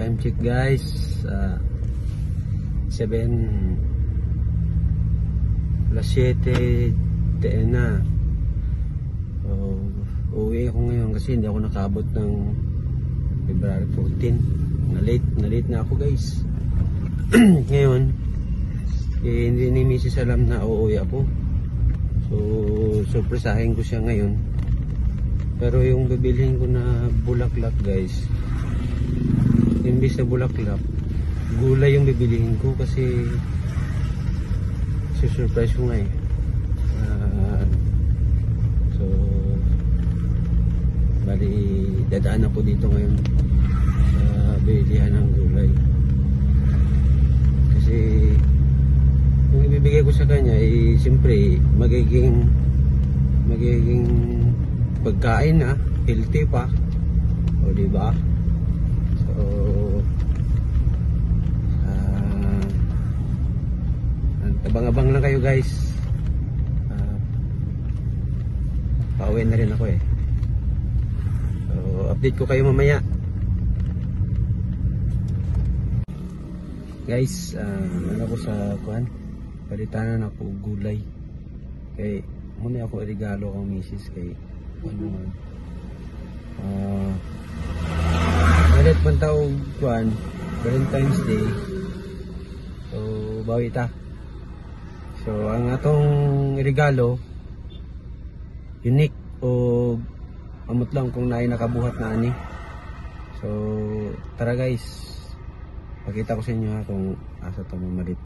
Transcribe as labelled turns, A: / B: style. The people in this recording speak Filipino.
A: Time check guys, 7:07 na. So, uwi ako ngayon kasi hindi ako nakabot ng February 14. Na-late na ako guys. Ngayon, hindi ni Mrs. alam na uuwi ako. So, surpresahin ko siya ngayon. Pero yung bibilhin ko na bulaklak guys, imbis na bulaklak, gulay yung bibilihin ko kasi surprise ko nga eh. So bali dadaan ako dito ngayon sa bilihan ng gulay kasi yung ibibigay ko sa kanya eh siyempre magiging pagkain na healthy pa, o diba? So abang-abang lang kayo guys. Pauwi na rin ako eh. So update ko kayo mamaya guys. Ano ko sa kuhan, palitanan ako gulay kay muna ako regalo kang misis kay ano man malit man tao kuhan, Valentine's Day. So bawi ta. So ang atong regalo unique o amot lang kung naay nakabuhat na ani. So tara guys, pakita ko sa inyo ha kung asa to mamalit.